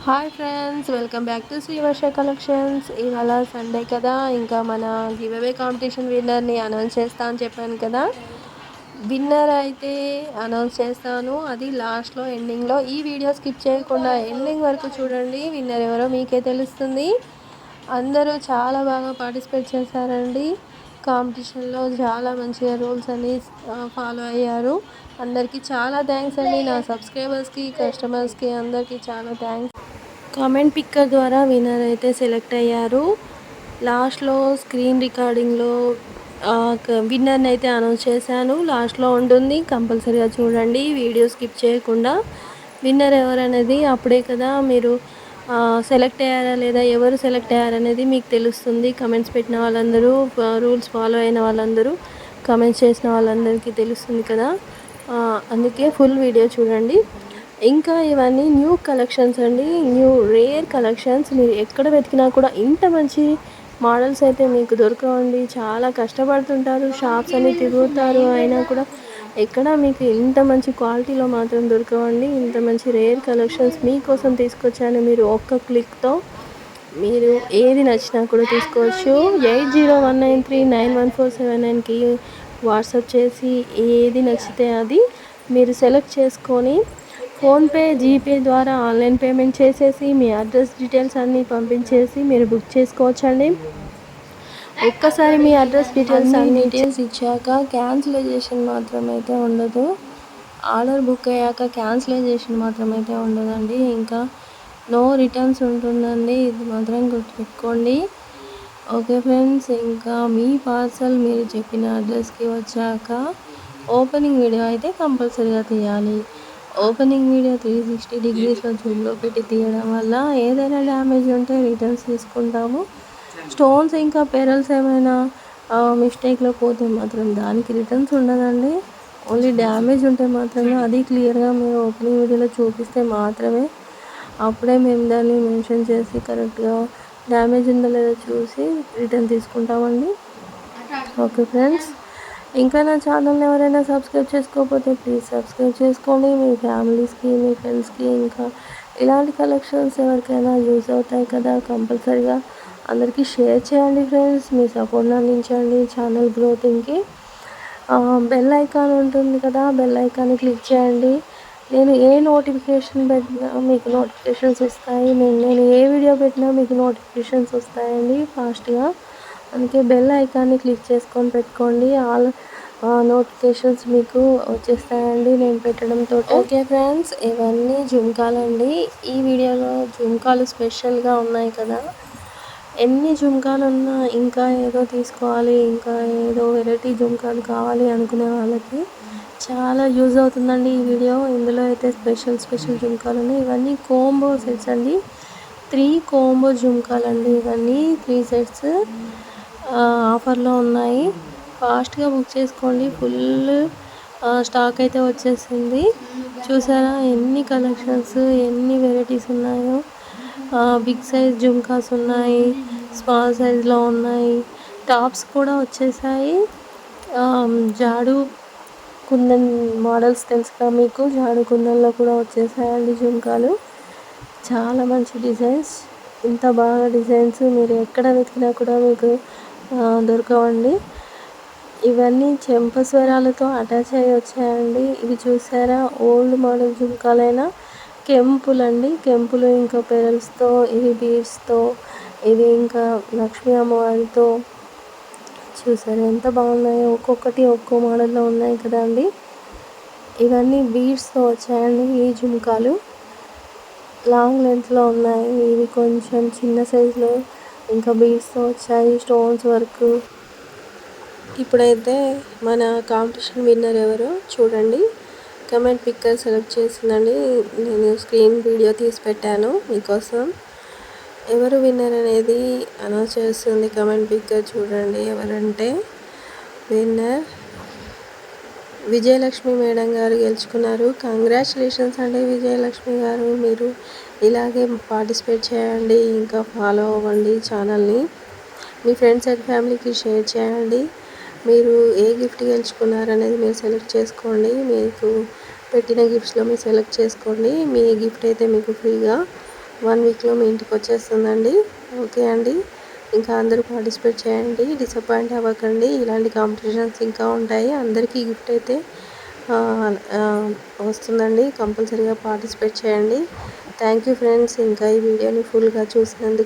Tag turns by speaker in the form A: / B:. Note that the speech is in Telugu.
A: Hi friends, welcome back to Srivarsha collections. ఇవాళ సండే కదా, ఇంకా మన గివ్ అవే కాంపిటీషన్ విన్నర్ని అనౌన్స్ చేస్తా అని చెప్పాను కదా. విన్నర్ అయితే అనౌన్స్ చేస్తాను, అది లాస్ట్లో ఎండింగ్లో. ఈ వీడియో స్కిప్ చేయకుండా ఎండింగ్ వరకు చూడండి, విన్నర్ ఎవరో మీకే తెలుస్తుంది. అందరూ చాలా బాగా పార్టిసిపేట్ చేశారండి. కాంపిటీషన్లో చాలా మంచిగా రూల్స్ అన్ని ఫాలో అయ్యారు. అందరికీ చాలా థ్యాంక్స్ అండి. నా సబ్స్క్రైబర్స్కి, కస్టమర్స్కి అందరికీ చాలా థ్యాంక్స్. కామెంట్ పిక్కర్ ద్వారా విన్నర్ అయితే సెలెక్ట్ అయ్యారు. లాస్ట్లో స్క్రీన్ రికార్డింగ్లో విన్నర్ని అయితే అనౌన్స్ చేశాను. లాస్ట్లో ఉంటుంది, కంపల్సరీగా చూడండి, వీడియో స్కిప్ చేయకుండా. విన్నర్ ఎవరనేది అప్పుడే కదా మీరు సెలెక్ట్ అయ్యారా లేదా, ఎవరు సెలెక్ట్ అయ్యారనేది మీకు తెలుస్తుంది. కమెంట్స్ పెట్టిన వాళ్ళందరూ, రూల్స్ ఫాలో అయిన వాళ్ళందరూ, కమెంట్స్ చేసిన వాళ్ళందరికీ తెలుస్తుంది కదా. అందుకే ఫుల్ వీడియో చూడండి. ఇంకా ఇవన్నీ న్యూ కలెక్షన్స్ అండి, న్యూ రేర్ కలెక్షన్స్. మీరు ఎక్కడ వెతికినా కూడా ఇంత మంచి మోడల్స్ అయితే మీకు దొరకవండి. చాలా కష్టపడుతుంటారు, షాప్స్ అన్ని తిరుగుతారు, అయినా కూడా ఎక్కడ మీకు ఇంత మంచి క్వాలిటీలో మాత్రం దొరకవండి. ఇంత మంచి రేర్ కలెక్షన్స్ మీకోసం తీసుకొచ్చాను. మీరు ఒక్క క్లిక్తో మీరు ఏది నచ్చినా కూడా తీసుకోవచ్చు. 8019391479కి వాట్సాప్ చేసి ఏది నచ్చితే అది మీరు సెలెక్ట్ చేసుకొని ఫోన్పే, జీపే ద్వారా ఆన్లైన్ పేమెంట్ చేసేసి మీ అడ్రస్ డీటెయిల్స్ అన్నీ పంపించేసి మీరు బుక్ చేసుకోవచ్చండి. ఒక్కసారి మీ అడ్రస్ డీటెయిల్స్ ఇచ్చాక క్యాన్సిలైజేషన్ మాత్రమైతే ఉండదు. ఆర్డర్ బుక్ అయ్యాక క్యాన్సిలైజేషన్ మాత్రమైతే ఉండదండి. ఇంకా నో రిటర్న్స్ ఉంటుందండి, ఇది మాత్రం గుర్తుపెట్టుకోండి. ఓకే ఫ్రెండ్స్, ఇంకా మీ పార్సల్ మీరు చెప్పిన అడ్రస్కి వచ్చాక ఓపెనింగ్ వీడియో అయితే కంపల్సరీగా తీయాలి. ఓపెనింగ్ వీడియో 360 డిగ్రీస్లో జూమ్లో పెట్టి తీయడం వల్ల ఏదైనా డ్యామేజ్ ఉంటే రిటర్న్స్ తీసుకుంటాము. స్టోన్స్ ఇంకా పెరల్స్ ఏమైనా మిస్టేక్లో పోతే మాత్రం దానికి రిటర్న్స్ ఉండదండి. ఓన్లీ డ్యామేజ్ ఉంటే మాత్రమే, అది క్లియర్గా మీరు ఓపెనింగ్ వీడియోలో చూపిస్తే మాత్రమే, అప్పుడే మేము దాన్ని మెన్షన్ చేసి కరెక్ట్గా డ్యామేజ్ ఉందో లేదో చూసి రిటర్న్ తీసుకుంటామండి. ఓకే ఫ్రెండ్స్, ఇంకా నా ఛానల్ని ఎవరైనా సబ్స్క్రైబ్ చేసుకోకపోతే ప్లీజ్ సబ్స్క్రైబ్ చేసుకోండి. మీ ఫ్యామిలీస్కి, మీ ఫ్రెండ్స్కి, ఇంకా ఇలాంటి కలెక్షన్స్ ఎవరికైనా యూజ్ అవుతాయి కదా, కంపల్సరీగా అందరికీ షేర్ చేయండి ఫ్రెండ్స్. మీ సపోర్ట్ని అందించండి ఛానల్ గ్రోతింగ్కి. బెల్ ఐకాన్ ఉంటుంది కదా, బెల్ ఐకాన్ని క్లిక్ చేయండి. నేను ఏ నోటిఫికేషన్ పెట్టినా మీకు నోటిఫికేషన్స్ వస్తాయి. నేను ఏ వీడియో పెట్టినా మీకు నోటిఫికేషన్స్ వస్తాయండి ఫాస్ట్గా. అందుకే బెల్ ఐకాన్ని క్లిక్ చేసుకొని పెట్టుకోండి, ఆల్ నోటిఫికేషన్స్ మీకు వచ్చేస్తాయండి నేను పెట్టడంతో. ఓకే ఫ్రెండ్స్, ఇవన్నీ జుమ్కాలండి. ఈ వీడియోలో జుమ్కాలు స్పెషల్గా ఉన్నాయి కదా. ఎన్ని జుమ్కాలు ఉన్నా ఇంకా ఏదో తీసుకోవాలి, ఇంకా ఏదో వెరైటీ జుమ్కాలు కావాలి అనుకునే వాళ్ళకి చాలా యూజ్ అవుతుందండి ఈ వీడియో. ఇందులో అయితే స్పెషల్ జుమ్కాలు ఉన్నాయి. ఇవన్నీ కోంబో సెట్స్ అండి, 3 కోంబో జుమ్కాలు అండి. ఇవన్నీ 3 సెట్స్ ఆఫర్లో ఉన్నాయి. ఫాస్ట్గా బుక్ చేసుకోండి, ఫుల్ స్టాక్ అయితే వచ్చేసింది. చూసారా ఎన్ని కలెక్షన్స్, ఎన్ని వెరైటీస్ ఉన్నాయో. బిగ్ సైజ్ జుమ్కాస్ ఉన్నాయి, స్మాల్ సైజ్లో ఉన్నాయి, టాప్స్ కూడా వచ్చేసాయి. జాడు కుందన్ మోడల్స్ తెలుసుగా మీకు, జాడు కుందన్లో కూడా వచ్చేసాయండి జుమ్కాలు. చాలా మంచి డిజైన్స్, ఇంత బాగా డిజైన్స్ మీరు ఎక్కడ వెతికినా కూడా మీకు దొరకవండి. ఇవన్నీ చెంపస్వరాలతో అటాచ్ అయ్యి వచ్చాయండి. ఇవి చూసారా, ఓల్డ్ మోడల్ జుమ్కాలైనా కెంపులండి, కెంపులు ఇంకా పెరల్స్తో, ఇవి బీడ్స్తో, ఇవి ఇంకా లక్ష్మీ అమ్మవారితో. చూసారా ఎంత బాగున్నాయో, ఒక్కొక్కటి ఒక్కో మోడల్లో ఉన్నాయి కదా అండి. ఇవన్నీ బీడ్స్తో వచ్చాయండి ఈ జుమ్కాలు. లాంగ్ లెంత్లో ఉన్నాయి, ఇవి కొంచెం చిన్న సైజులో ఇంకా బీడ్స్తో వచ్చాయి, స్టోన్స్ వర్క్. ఇప్పుడైతే మన కాంపిటీషన్ విన్నర్ ఎవరో చూడండి. కమెంట్ పిక్కర్ సెలెక్ట్ చేసిందండి, నేను స్క్రీన్ వీడియో తీసి పెట్టాను మీకోసం. ఎవరు విన్నర్ అనేది అనౌన్స్ చేస్తుంది కమెంట్ పిక్కర్. చూడండి ఎవరంటే విన్నర్ విజయలక్ష్మి మేడం గారు గెలుచుకున్నారు. కంగ్రాచులేషన్స్ అండి విజయలక్ష్మి గారు. మీరు ఇలాగే పార్టిసిపేట్ చేయండి, ఇంకా ఫాలో అవ్వండి ఛానల్ని. మీ ఫ్రెండ్స్ అండ్ ఫ్యామిలీకి షేర్ చేయండి. మీరు ఏ గిఫ్ట్ గెలుచుకున్నారనేది మీరు సెలెక్ట్ చేసుకోండి. మీకు పెట్టిన గిఫ్ట్స్లో మీరు సెలెక్ట్ చేసుకోండి. మీ గిఫ్ట్ అయితే మీకు ఫ్రీగా 1 వీక్లో మీ ఇంటికి వచ్చేస్తుందండి. ఓకే అండి. ఇంకా అందరూ పార్టిసిపేట్ చేయండి, డిసప్పాయింట్ అవ్వకండి. ఇలాంటి కాంపిటీషన్స్ ఇంకా ఉంటాయి. అందరికీ గిఫ్ట్ అయితే వస్తుందండి. కంపల్సరీగా పార్టిసిపేట్ చేయండి. Thank you friends. ఇంకా ఈ వీడియోని ఫుల్గా చూసినందుకు.